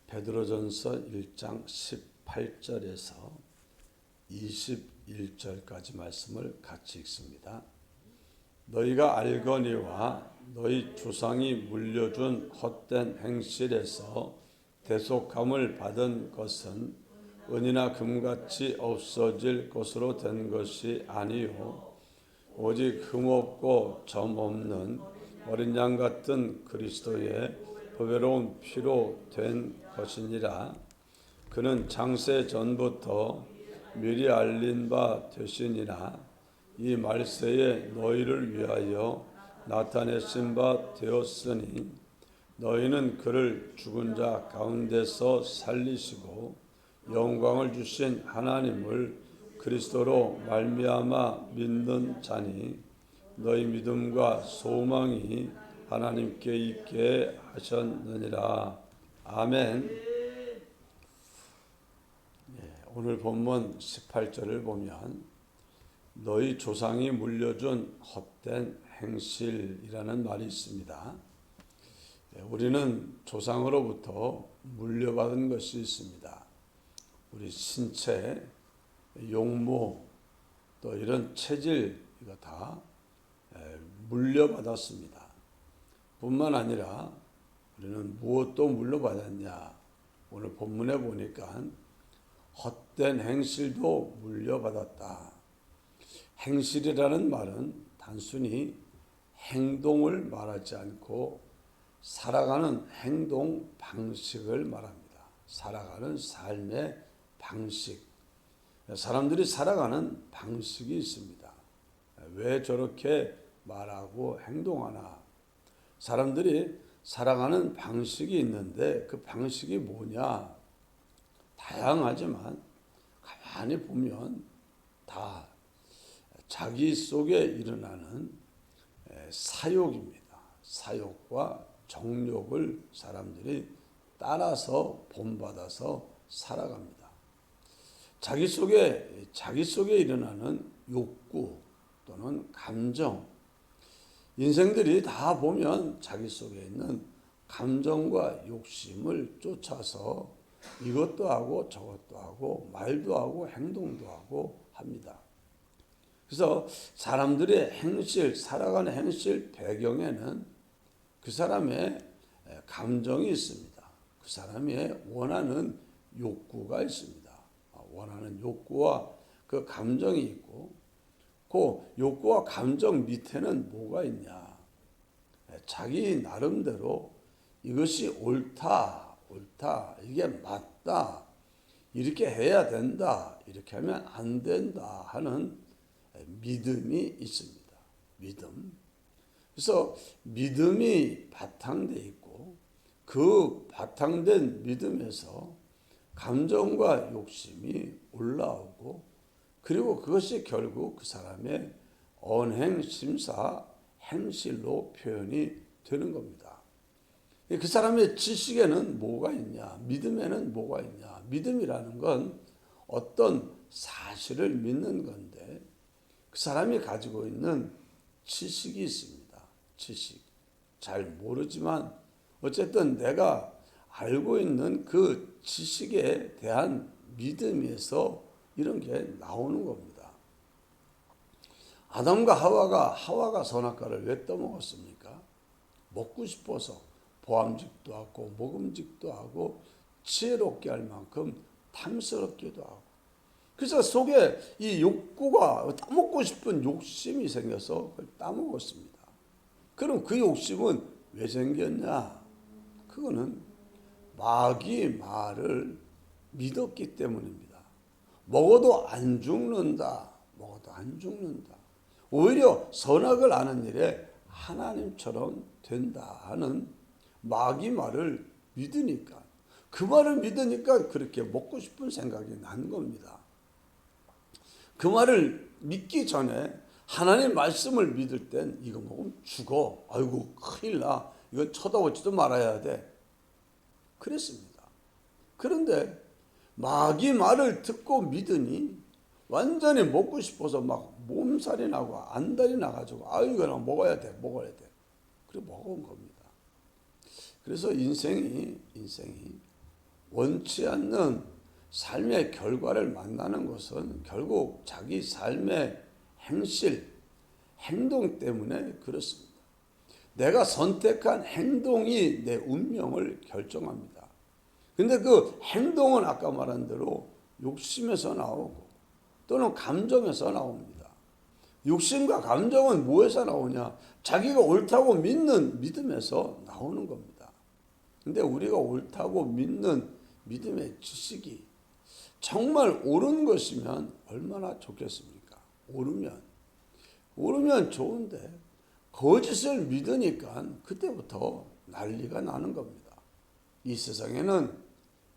베드로전서 1장 18절에서 21절까지 말씀을 같이 읽습니다. 너희가 알거니와 너희 조상이 물려준 헛된 행실에서 대속함을 받은 것은 은이나 금같이 없어질 것으로 된 것이 아니요 오직 흠없고 점 없는 어린 양 같은 그리스도의 보배로운 피로 된 것이니라. 그는 창세 전부터 미리 알린 바 되시니라. 이 말세에 너희를 위하여 나타내신 바 되었으니 너희는 그를 죽은 자 가운데서 살리시고 영광을 주신 하나님을 그리스도로 말미암아 믿는 자니 너희 믿음과 소망이 하나님께 있게 하셨느니라. 아멘. 오늘 본문 18절을 보면 너희 조상이 물려준 헛된 행실이라는 말이 있습니다. 우리는 조상으로부터 물려받은 것이 있습니다. 우리 신체, 용모, 또 이런 체질 이거 다 물려받았습니다. 뿐만 아니라 우리는 무엇도 물려받았냐? 오늘 본문에 보니까 헛된 행실도 물려받았다. 행실이라는 말은 단순히 행동을 말하지 않고 살아가는 행동 방식을 말합니다. 살아가는 삶의 방식. 사람들이 살아가는 방식이 있습니다. 왜 저렇게 말하고 행동하나? 사람들이 살아가는 방식이 있는데 그 방식이 뭐냐? 다양하지만 가만히 보면 다 자기 속에 일어나는 사욕입니다. 사욕과 정욕을 사람들이 따라서 본받아서 살아갑니다. 자기 속에 일어나는 욕구 또는 감정, 인생들이 다 보면 자기 속에 있는 감정과 욕심을 쫓아서 이것도 하고 저것도 하고 말도 하고 행동도 하고 합니다. 그래서 사람들의 행실, 살아가는 행실 배경에는 그 사람의 감정이 있습니다. 그 사람이 원하는 욕구가 있습니다. 원하는 욕구와 그 감정이 있고 그 욕구와 감정 밑에는 뭐가 있냐? 자기 나름대로 이것이 옳다, 이게 맞다, 이렇게 해야 된다, 이렇게 하면 안 된다 하는 믿음이 있습니다. 믿음. 그래서 믿음이 바탕돼 있고 그 바탕된 믿음에서 감정과 욕심이 올라오고 그리고 그것이 결국 그 사람의 언행, 심사, 행실로 표현이 되는 겁니다. 그 사람의 지식에는 뭐가 있냐? 믿음에는 뭐가 있냐? 믿음이라는 건 어떤 사실을 믿는 건데 그 사람이 가지고 있는 지식이 있습니다. 지식. 잘 모르지만 어쨌든 내가 알고 있는 그 지식에 대한 믿음에서 이런 게 나오는 겁니다. 아담과 하와가 선악과를 왜 떠먹었습니까? 먹고 싶어서 보암직도 하고 먹음직도 하고 지혜롭게 할 만큼 탐스럽기도 하고 그래서 속에 이 욕구가 따먹고 싶은 욕심이 생겨서 그걸 따먹었습니다. 그럼 그 욕심은 왜 생겼냐? 그거는 마귀 말을 믿었기 때문입니다. 먹어도 안 죽는다. 오히려 선악을 아는 일에 하나님처럼 된다 하는 마귀 말을 믿으니까 그 말을 믿으니까 그렇게 먹고 싶은 생각이 난 겁니다. 그 말을 믿기 전에 하나님 말씀을 믿을 땐 이거 먹으면 죽어. 아이고 큰일 나. 이건 쳐다보지도 말아야 돼. 그랬습니다. 그런데 마귀 말을 듣고 믿으니 완전히 먹고 싶어서 막 몸살이 나고 안달이 나가지고 아유 이거는 먹어야 돼. 그래 먹은 겁니다. 그래서 인생이 원치 않는 삶의 결과를 만나는 것은 결국 자기 삶의 행실, 행동 때문에 그렇습니다. 내가 선택한 행동이 내 운명을 결정합니다. 근데 그 행동은 아까 말한 대로 욕심에서 나오고 또는 감정에서 나옵니다. 욕심과 감정은 뭐에서 나오냐? 자기가 옳다고 믿는 믿음에서 나오는 겁니다. 근데 우리가 옳다고 믿는 믿음의 지식이 정말 옳은 것이면 얼마나 좋겠습니까? 옳으면 좋은데 거짓을 믿으니까 그때부터 난리가 나는 겁니다. 이 세상에는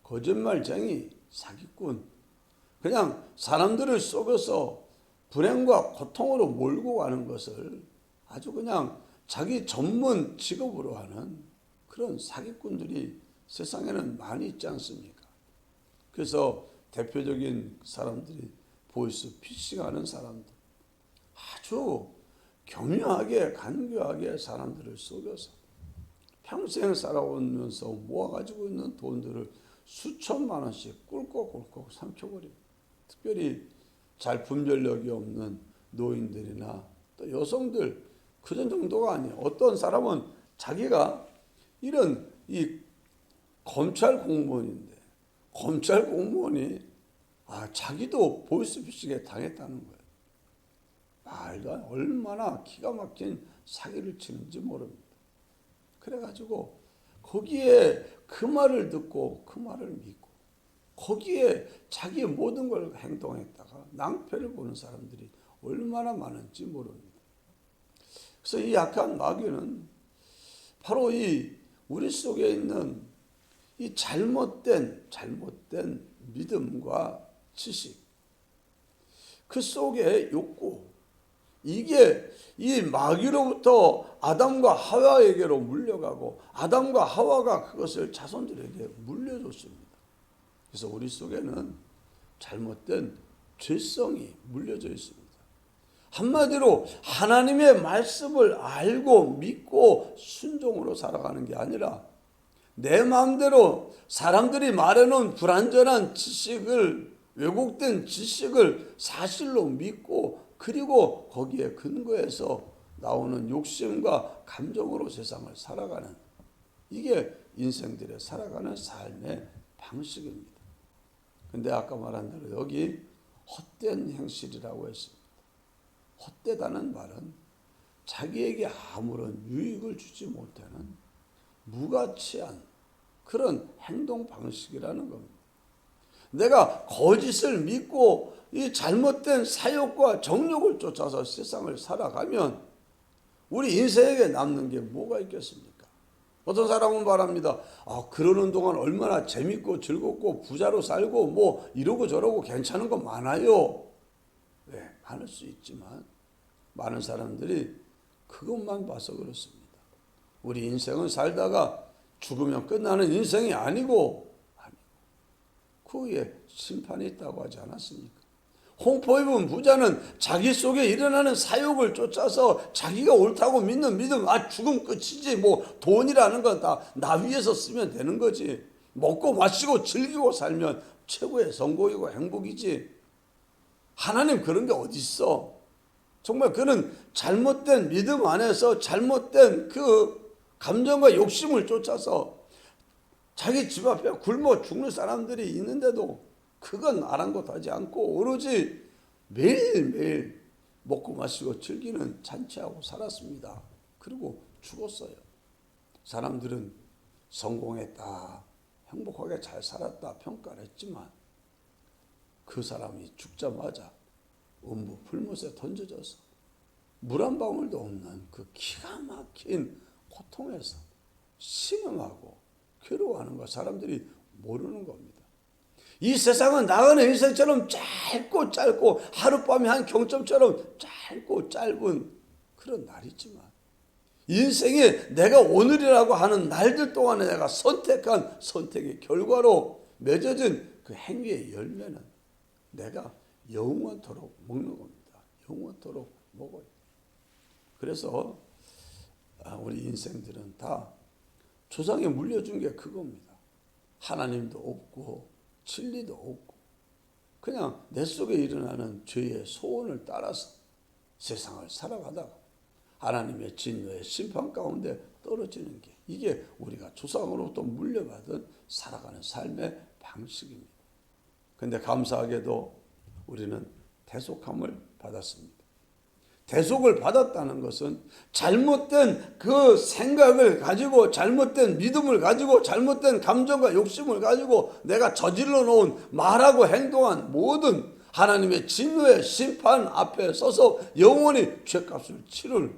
거짓말쟁이, 사기꾼, 그냥 사람들을 속여서 불행과 고통으로 몰고 가는 것을 아주 그냥 자기 전문 직업으로 하는 그런 사기꾼들이 세상에는 많이 있지 않습니까? 그래서 대표적인 사람들이 보이스 피싱하는 사람들, 아주 교묘하게 간교하게 사람들을 속여서 평생 살아오면서 모아가지고 있는 돈들을 수천만 원씩 꿀꺽꿀꺽 삼켜버립니다. 특별히 잘 분별력이 없는 노인들이나 또 여성들 그런 정도가 아니에요. 어떤 사람은 자기가 이런 이 검찰 공무원인데 검찰 공무원이 자기도 보이스피싱에 당했다는 거예요. 말도 안 얼마나 기가 막힌 사기를 치는지 모릅니다. 그래가지고 거기에 그 말을 듣고 그 말을 믿고 거기에 자기의 모든 걸 행동했다가 낭패를 보는 사람들이 얼마나 많은지 모릅니다. 그래서 이 약한 마귀는 바로 이 우리 속에 있는 이 잘못된 믿음과 지식, 그 속에 욕구, 이게 이 마귀로부터 아담과 하와에게로 물려가고 아담과 하와가 그것을 자손들에게 물려줬습니다. 그래서 우리 속에는 잘못된 죄성이 물려져 있습니다. 한마디로 하나님의 말씀을 알고 믿고 순종으로 살아가는 게 아니라 내 마음대로 사람들이 말해놓은 불완전한 지식을, 왜곡된 지식을 사실로 믿고 그리고 거기에 근거해서 나오는 욕심과 감정으로 세상을 살아가는, 이게 인생들의 살아가는 삶의 방식입니다. 근데 아까 말한 대로 여기 헛된 행실이라고 했습니다. 헛되다는 말은 자기에게 아무런 유익을 주지 못하는 무가치한 그런 행동 방식이라는 겁니다. 내가 거짓을 믿고 이 잘못된 사욕과 정욕을 쫓아서 세상을 살아가면 우리 인생에게 남는 게 뭐가 있겠습니까? 어떤 사람은 말합니다. 그러는 동안 얼마나 재밌고 즐겁고 부자로 살고 뭐 이러고 저러고 괜찮은 거 많아요. 네, 많을 수 있지만 많은 사람들이 그것만 봐서 그렇습니다. 우리 인생은 살다가 죽으면 끝나는 인생이 아니고 그 위에 심판이 있다고 하지 않았습니까? 홍포 입은 부자는 자기 속에 일어나는 사욕을 쫓아서 자기가 옳다고 믿는 믿음, 죽음 끝이지 뭐 돈이라는 건 다 나 위해서 쓰면 되는 거지, 먹고 마시고 즐기고 살면 최고의 성공이고 행복이지, 하나님 그런 게 어디 있어? 정말 그는 잘못된 믿음 안에서 잘못된 그 감정과 욕심을 쫓아서 자기 집 앞에 굶어 죽는 사람들이 있는데도 그건 아랑곳하지 않고 오로지 매일매일 먹고 마시고 즐기는 잔치하고 살았습니다. 그리고 죽었어요. 사람들은 성공했다, 행복하게 잘 살았다 평가를 했지만 그 사람이 죽자마자 음부 풀못에 던져져서 물 한 방울도 없는 그 기가 막힌 고통에서 신음하고 괴로워하는 거 사람들이 모르는 겁니다. 이 세상은 나가는 인생처럼 짧고 하룻밤이 한 경점처럼 짧고 짧은 그런 날이지만 인생에 내가 오늘이라고 하는 날들 동안에 내가 선택한 선택의 결과로 맺어진 그 행위의 열매는 내가 영원토록 먹는 겁니다. 영원토록 먹어요. 그래서 우리 인생들은 다 조상이 물려준 게 그겁니다. 하나님도 없고 진리도 없고 그냥 내 속에 일어나는 죄의 소원을 따라서 세상을 살아가다가 하나님의 진노의 심판 가운데 떨어지는 게 이게 우리가 조상으로부터 물려받은 살아가는 삶의 방식입니다. 그런데 감사하게도 우리는 대속함을 받았습니다. 대속을 받았다는 것은 잘못된 그 생각을 가지고 잘못된 믿음을 가지고 잘못된 감정과 욕심을 가지고 내가 저질러 놓은 말하고 행동한 모든 하나님의 진노의 심판 앞에 서서 영원히 죄값을 치를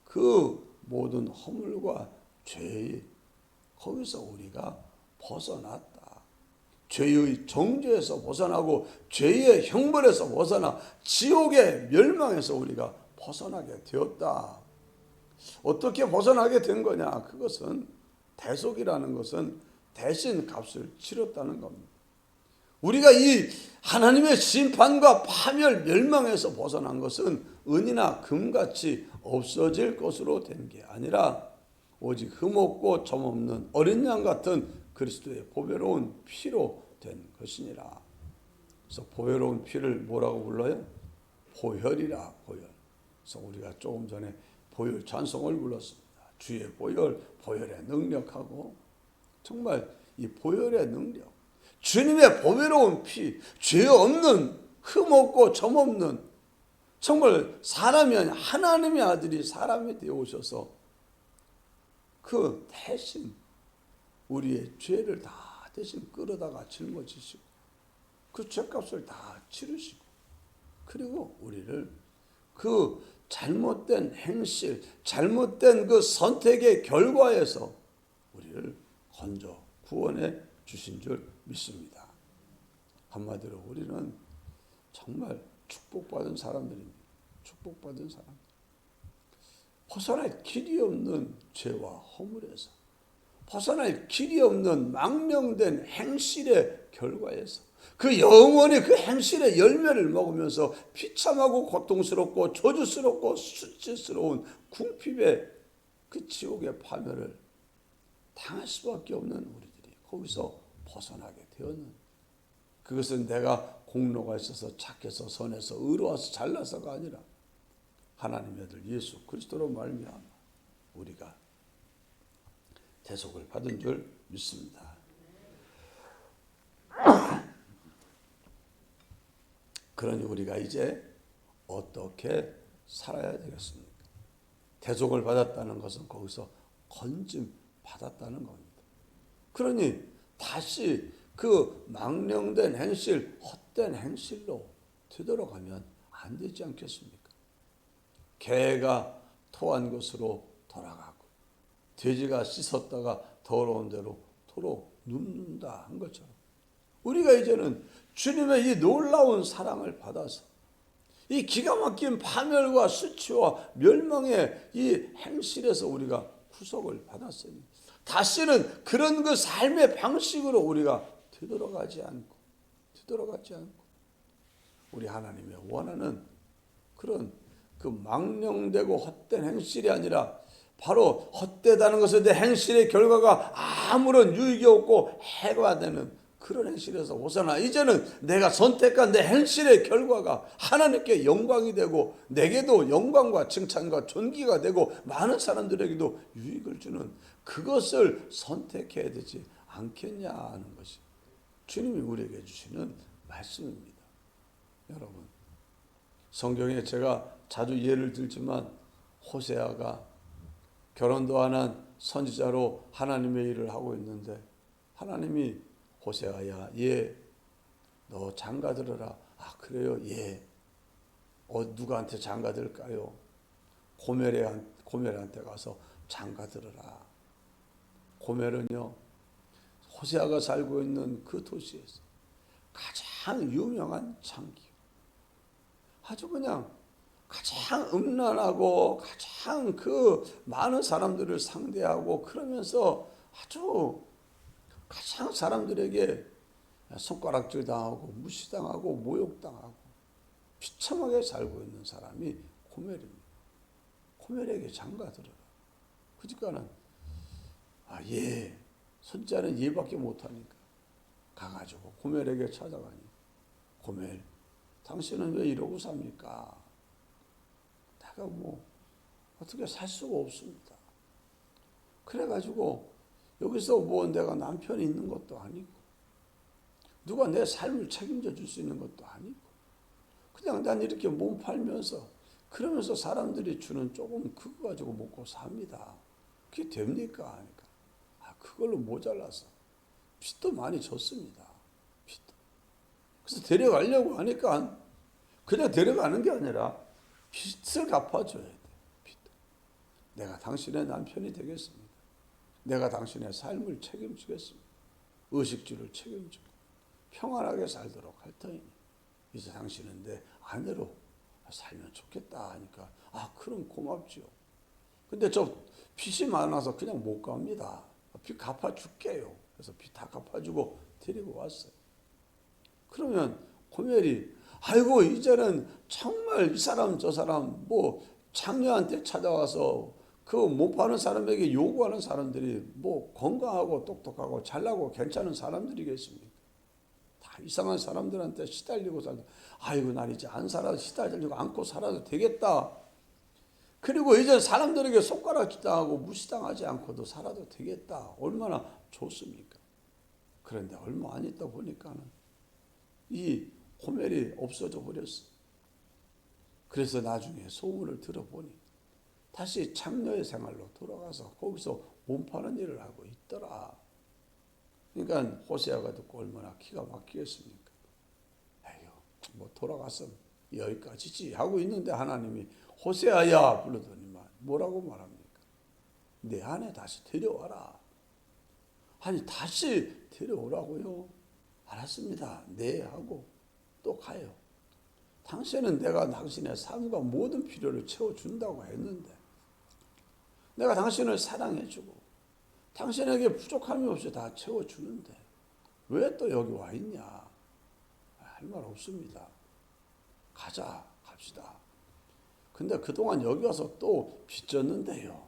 그 모든 허물과 죄의 거기서 우리가 벗어났다. 죄의 정죄에서 벗어나고 죄의 형벌에서 벗어나 지옥의 멸망에서 우리가 벗어나게 되었다. 어떻게 벗어나게 된 거냐? 그것은 대속이라는 것은 대신 값을 치렀다는 겁니다. 우리가 이 하나님의 심판과 파멸 멸망에서 벗어난 것은 은이나 금같이 없어질 것으로 된 게 아니라 오직 흠없고 점없는 어린 양 같은 그리스도의 보배로운 피로 된 것이니라. 그래서 보배로운 피를 뭐라고 불러요? 보혈이라. 보혈. 그래서 우리가 조금 전에 보혈 찬송을 불렀습니다. 주의 보혈, 보혈의 능력하고 정말 이 보혈의 능력, 주님의 보배로운 피, 죄 없는 흠 없고 점 없는 정말 사람이 아니라 하나님의 아들이 사람이 되어 오셔서 그 대신 우리의 죄를 다 대신 끌어다가 짊어지시고 그 죄값을 다 치르시고 그리고 우리를 그 잘못된 행실, 잘못된 그 선택의 결과에서 우리를 건져 구원해 주신 줄 믿습니다. 한마디로 우리는 정말 축복받은 사람들입니다. 축복받은 사람. 벗어날 길이 없는 죄와 허물에서 벗어날 길이 없는 망령된 행실의 결과에서 그 영원히 그 행실의 열매를 먹으면서 비참하고 고통스럽고 저주스럽고 수치스러운 궁핍의 그 지옥의 파멸을 당할 수밖에 없는 우리들이 거기서 벗어나게 되었는 그것은 내가 공로가 있어서 착해서 선해서 의로워서 잘나서가 아니라 하나님의 아들 예수 그리스도로 말미암아 우리가 대속을 받은 줄 믿습니다. 그러니 우리가 이제 어떻게 살아야 되겠습니까? 대속을 받았다는 것은 거기서 건짐 받았다는 겁니다. 그러니 다시 그 망령된 행실, 헛된 행실로 되돌아가면 안 되지 않겠습니까? 개가 토한 곳으로 돌아가고 돼지가 씻었다가 더러운 대로 토로 눕는다 한 것처럼 우리가 이제는 주님의 이 놀라운 사랑을 받아서 이 기가 막힌 파멸과 수치와 멸망의 이 행실에서 우리가 구속을 받았으니 다시는 그런 그 삶의 방식으로 우리가 되돌아가지 않고 우리 하나님의 원하는 그런 그 망령되고 헛된 행실이 아니라 바로 헛되다는 것은 내 행실의 결과가 아무런 유익이 없고 해가 되는 그런 행실에서 벗어나 이제는 내가 선택한 내 행실의 결과가 하나님께 영광이 되고 내게도 영광과 칭찬과 존귀가 되고 많은 사람들에게도 유익을 주는 그것을 선택해야 되지 않겠냐 하는 것이 주님이 우리에게 주시는 말씀입니다. 여러분 성경에 제가 자주 예를 들지만 호세아가 결혼도 안 한 선지자로 하나님의 일을 하고 있는데 하나님이 호세아야 너 장가 들어라. 아 그래요? 누구한테 장가 들까요? 고멜한테 가서 장가 들어라. 고멜은요 호세아가 살고 있는 그 도시에서 가장 유명한 장기 아주 그냥 가장 음란하고 가장 그 많은 사람들을 상대하고 그러면서 아주 가장 사람들에게 손가락질 당하고 무시당하고 모욕당하고 비참하게 살고 있는 사람이 고멜입니다. 고멜에게 장가 들어라. 그러니까는 손자는 이해밖에 못하니까 가가지고 고멜에게 찾아가니, 고멜, 당신은 왜 이러고 삽니까? 내가 뭐 어떻게 살 수가 없습니다. 그래가지고 여기서 뭐 내가 남편이 있는 것도 아니고 누가 내 삶을 책임져 줄 수 있는 것도 아니고 그냥 난 이렇게 몸 팔면서 그러면서 사람들이 주는 조금 그거 가지고 먹고 삽니다. 그게 됩니까? 하니까 그걸로 모자라서 빚도 많이 졌습니다. 빚도. 그래서 데려가려고 하니까 그냥 데려가는 게 아니라 빚을 갚아줘야 돼. 빚. 내가 당신의 남편이 되겠습니다. 내가 당신의 삶을 책임지겠습니다. 의식주를 책임지고 평안하게 살도록 할 터이니 이제 당신은 내 아내로 살면 좋겠다 하니까 그럼 고맙지요. 근데 저 빚이 많아서 그냥 못 갑니다. 빚 갚아줄게요. 그래서 빚 다 갚아주고 데리고 왔어요. 그러면 고멜이 아이고 이제는 정말 이 사람 저 사람 뭐 장녀한테 찾아와서 그 못 파는 사람에게 요구하는 사람들이 뭐 건강하고 똑똑하고 잘나고 괜찮은 사람들이겠습니까? 다 이상한 사람들한테 시달리고 살다. 아이고 난 이제 안 살아도 시달리고 안고 살아도 되겠다. 그리고 이제 사람들에게 손가락질 당하고 무시당하지 않고도 살아도 되겠다. 얼마나 좋습니까? 그런데 얼마 안 있다 보니까는 이 고멜이 없어져 버렸어. 그래서 나중에 소문을 들어보니 다시 창녀의 생활로 돌아가서 거기서 몸 파는 일을 하고 있더라. 그러니까 호세아가 듣고 얼마나 기가 막히겠습니까? 에휴, 뭐 돌아갔으면 여기까지지 하고 있는데 하나님이 호세아야 불러더니만 뭐라고 말합니까? 내 아내 다시 데려와라. 아니 다시 데려오라고요? 알았습니다. 네 하고 또 가요. 당신은 내가 당신의 삶과 모든 필요를 채워준다고 했는데 내가 당신을 사랑해주고 당신에게 부족함이 없이 다 채워주는데 왜 또 여기 와 있냐? 할 말 없습니다. 가자, 갑시다. 근데 그동안 여기 와서 또 빚 졌는데요.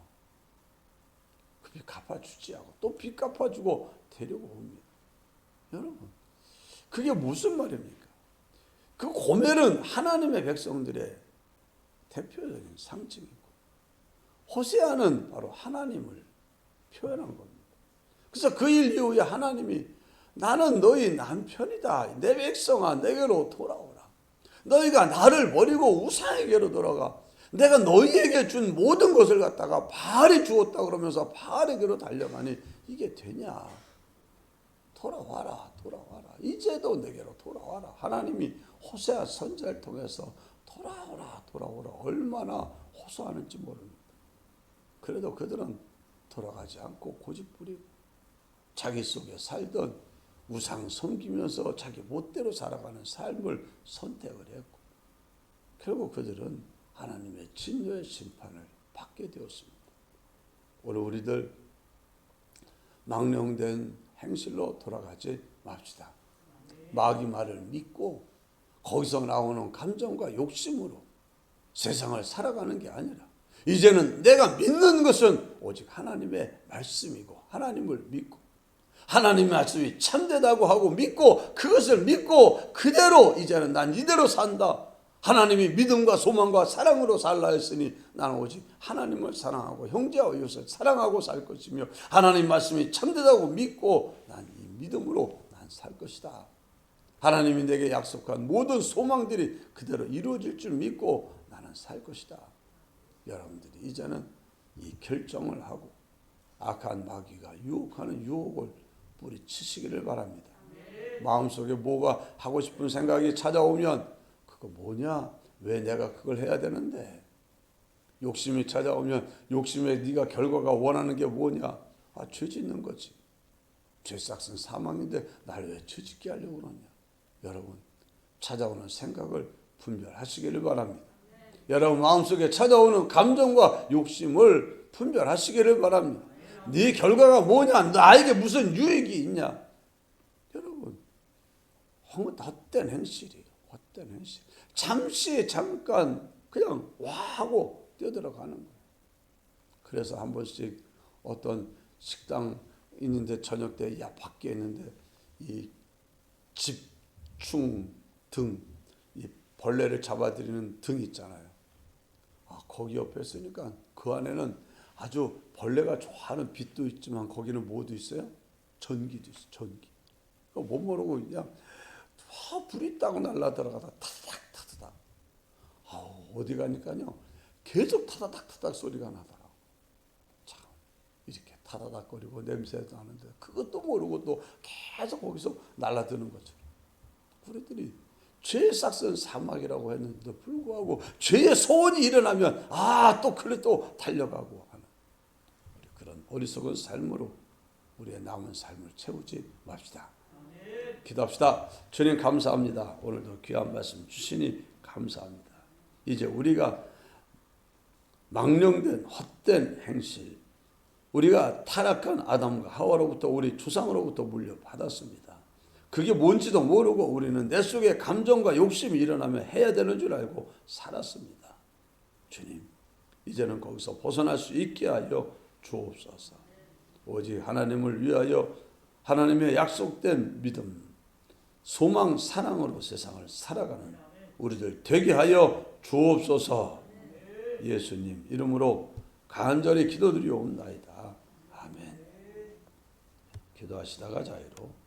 그 빚 갚아주지 하고 또 빚 갚아주고 데리고 옵니다. 여러분, 그게 무슨 말입니까? 그 고멜은 하나님의 백성들의 대표적인 상징이고 호세아는 바로 하나님을 표현한 겁니다. 그래서 그 일 이후에 하나님이 나는 너희 남편이다. 내 백성아 내게로 돌아오라. 너희가 나를 버리고 우상에게로 돌아가. 내가 너희에게 준 모든 것을 갖다가 바알이 주었다 그러면서 바알에게로 달려가니 이게 되냐? 돌아와라. 이제도 내게로 돌아와라. 하나님이 호세아 선지자를 통해서 돌아오라. 얼마나 호소하는지 모릅니다. 그래도 그들은 돌아가지 않고 고집부리고 자기 속에 살던 우상 섬기면서 자기 멋대로 살아가는 삶을 선택을 했고 결국 그들은 하나님의 진노의 심판을 받게 되었습니다. 오늘 우리들 망령된 행실로 돌아가지 맙시다. 마귀 말을 믿고 거기서 나오는 감정과 욕심으로 세상을 살아가는 게 아니라 이제는 내가 믿는 것은 오직 하나님의 말씀이고 하나님을 믿고 하나님의 말씀이 참되다고 하고 믿고 그것을 믿고 그대로 이제는 난 이대로 산다. 하나님이 믿음과 소망과 사랑으로 살라 했으니 나는 오직 하나님을 사랑하고 형제와 이웃을 사랑하고 살 것이며 하나님 말씀이 참되다고 믿고 난 이 믿음으로 난 살 것이다. 하나님이 내게 약속한 모든 소망들이 그대로 이루어질 줄 믿고 나는 살 것이다. 여러분들이 이제는 이 결정을 하고 악한 마귀가 유혹하는 유혹을 뿌리치시기를 바랍니다. 마음속에 뭐가 하고 싶은 생각이 찾아오면 그거 뭐냐? 왜 내가 그걸 해야 되는데? 욕심이 찾아오면 욕심에 네가 결과가 원하는 게 뭐냐? 죄 짓는 거지. 죄 싹은 사망인데 날 왜 죄 짓게 하려고 그러냐? 여러분 찾아오는 생각을 분별하시기를 바랍니다. 여러분 마음속에 찾아오는 감정과 욕심을 분별하시기를 바랍니다. 네 결과가 뭐냐? 나에게 무슨 유익이 있냐? 여러분 헛된 행실이에요. 헛된 행실. 잠깐 그냥 와 하고 뛰어들어가는 거예요. 그래서 한 번씩 어떤 식당 있는데 저녁 때 밖에 있는데 이 집중 등, 이 벌레를 잡아들이는 등 있잖아요. 거기 옆에 있으니까 그 안에는 아주 벌레가 좋아하는 빛도 있지만 거기는 뭐도 있어요? 전기도 있어요. 전기. 못 모르고 그냥 불이 딱 날라 들어가다 타다닥 타다닥. 어디 가니까요 계속 타다닥 소리가 나더라고. 참 이렇게 타다닥거리고 냄새도 나는데 그것도 모르고 또 계속 거기서 날라드는 거죠. 우리들이 죄의 싹은 사막이라고 했는데도 불구하고 죄의 소원이 일어나면 또 그래 또 달려가고 하는 그런 어리석은 삶으로 우리의 남은 삶을 채우지 맙시다. 기도합시다. 주님 감사합니다. 오늘도 귀한 말씀 주시니 감사합니다. 이제 우리가 망령된 헛된 행실, 우리가 타락한 아담과 하와로부터 우리 조상으로부터 물려받았습니다. 그게 뭔지도 모르고 우리는 내 속에 감정과 욕심이 일어나면 해야 되는 줄 알고 살았습니다. 주님, 이제는 거기서 벗어날 수 있게 하여 주옵소서. 오직 하나님을 위하여 하나님의 약속된 믿음, 소망, 사랑으로 세상을 살아가는 우리들 되게 하여 주옵소서. 예수님 이름으로 간절히 기도드리옵나이다. 아멘. 기도하시다가 자유로